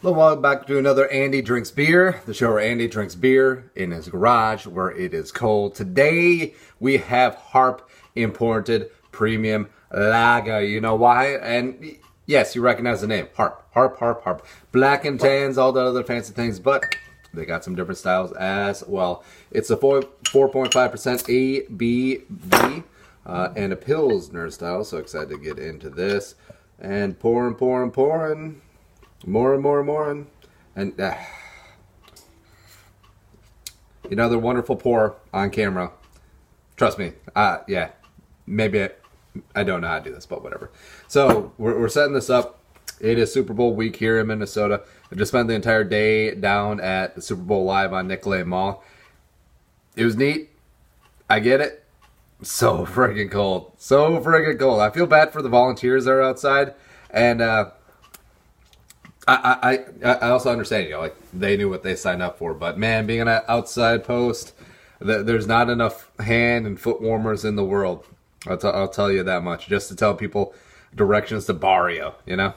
Hello, welcome back to another Andy Drinks Beer, the show where Andy drinks beer in his garage where it is cold. Today we have Harp imported premium lager. You know why? And yes, you recognize the name. Harp. Black and tans, all the other fancy things, but they got some different styles as well. It's a 4.5% ABV and a Pilsner style, so excited to get into this. And pouring. More and another wonderful pour on camera. Trust me. Yeah, maybe I don't know how to do this, but whatever. So we're setting this up. It is Super Bowl week here in Minnesota. I just spent the entire day down at the Super Bowl Live on Nicolay Mall. It was neat. I get it. So friggin' cold. I feel bad for the volunteers that are outside, and I also understand, like they knew what they signed up for, but man, being an outside post, there's not enough hand and foot warmers in the world. I'll tell you that much, just to tell people directions to Barrio, you know?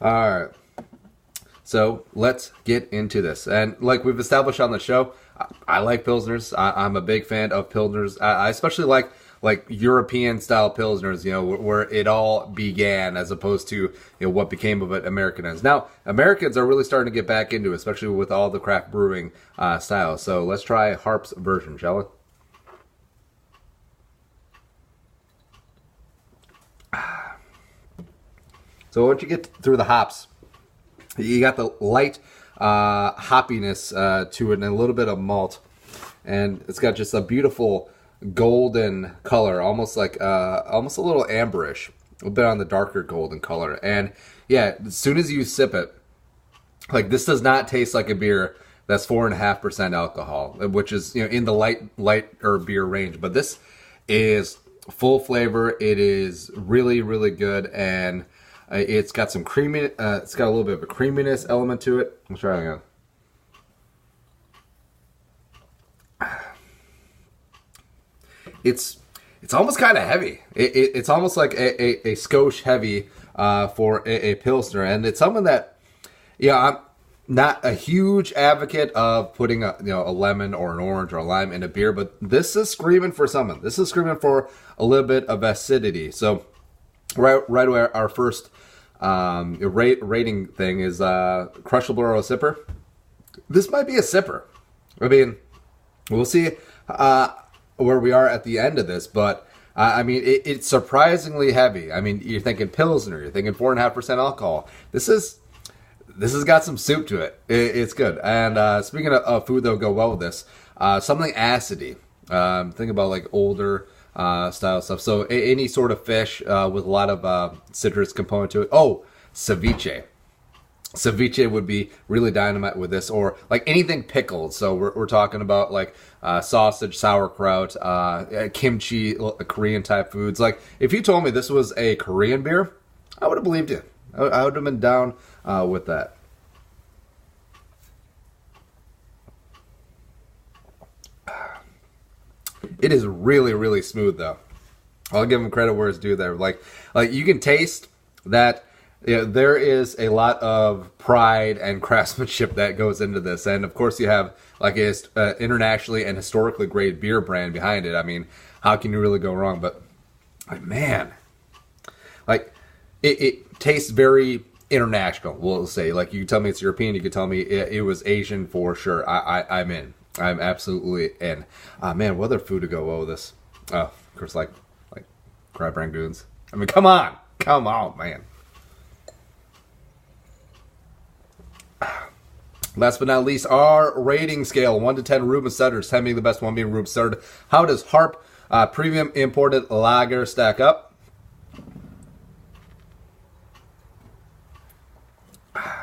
All right. So let's get into this. And like we've established on the show, I like Pilsners. I'm a big fan of Pilsners. I especially like European style Pilsners, where it all began, as opposed to, what became of it Americanized. Now, Americans are really starting to get back into it, especially with all the craft brewing styles. So let's try Harp's version, shall we? So once you get through the hops, you got the light hoppiness to it and a little bit of malt. And it's got just a beautiful golden color, almost a little amberish, a little bit on the darker golden color. And yeah, as soon as you sip it, like, this does not taste like a beer that's 4.5% alcohol, which is, in the lighter beer range. But this is full flavor. It is really, really good, and it's got some creamy. It's got a little bit of a creaminess element to it. Let's try it again. It's almost kind of heavy. It's almost like a skosh heavy for a Pilsner, and it's something that, I'm not a huge advocate of putting a lemon or an orange or a lime in a beer, but this is screaming for something. This is screaming for a little bit of acidity. So right away, our first rating thing is crushable or a sipper. This might be a sipper. I mean, we'll see where we are at the end of this, but it's surprisingly heavy. I mean, you're thinking Pilsner, you're thinking 4.5% alcohol. This has got some soup to it. It's good. And speaking of food that will go well with this, something acidy. Think about like older style stuff. So any sort of fish with a lot of citrus component to it. Oh, ceviche. Ceviche would be really dynamite with this, or like anything pickled. So we're talking about like sausage, sauerkraut, kimchi, Korean type foods. Like, if you told me this was a Korean beer, I would have believed you. I would have been down with that. It is really, really smooth, though. I'll give them credit where it's due there. Like you can taste that. There is a lot of pride and craftsmanship that goes into this, and of course you have like a internationally and historically great beer brand behind it. I mean, how can you really go wrong? But like, man, like it tastes very international. We'll say, like, you can tell me it's European, you can tell me it was Asian for sure. I'm in. I'm absolutely in. Man, what other food to go well with this? Oh, of course, like crab rangoons. I mean, come on, man. Last but not least, our rating scale, 1 to 10 Reuben Sutters, 10 being the best, 1 being Reuben Sutter. How does Harp Premium Imported Lager stack up? I'm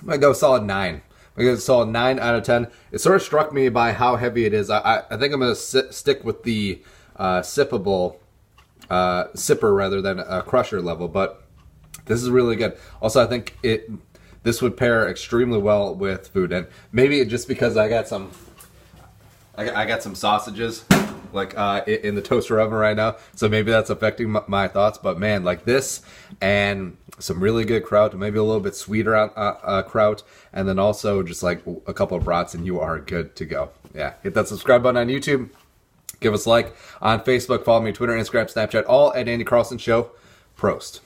going to go solid 9. I'm going to go solid 9 out of 10. It sort of struck me by how heavy it is. I think I'm going to stick with the sipper rather than a crusher level, but this is really good. Also, I think this would pair extremely well with food, and maybe just because I got some sausages like in the toaster oven right now, so maybe that's affecting my thoughts. But man, like this and some really good kraut, maybe a little bit sweeter kraut, and then also just like a couple of brats, and you are good to go. Yeah, hit that subscribe button on YouTube. Give us a like on Facebook. Follow me on Twitter, Instagram, Snapchat, all at Andy Carlson Show. Prost.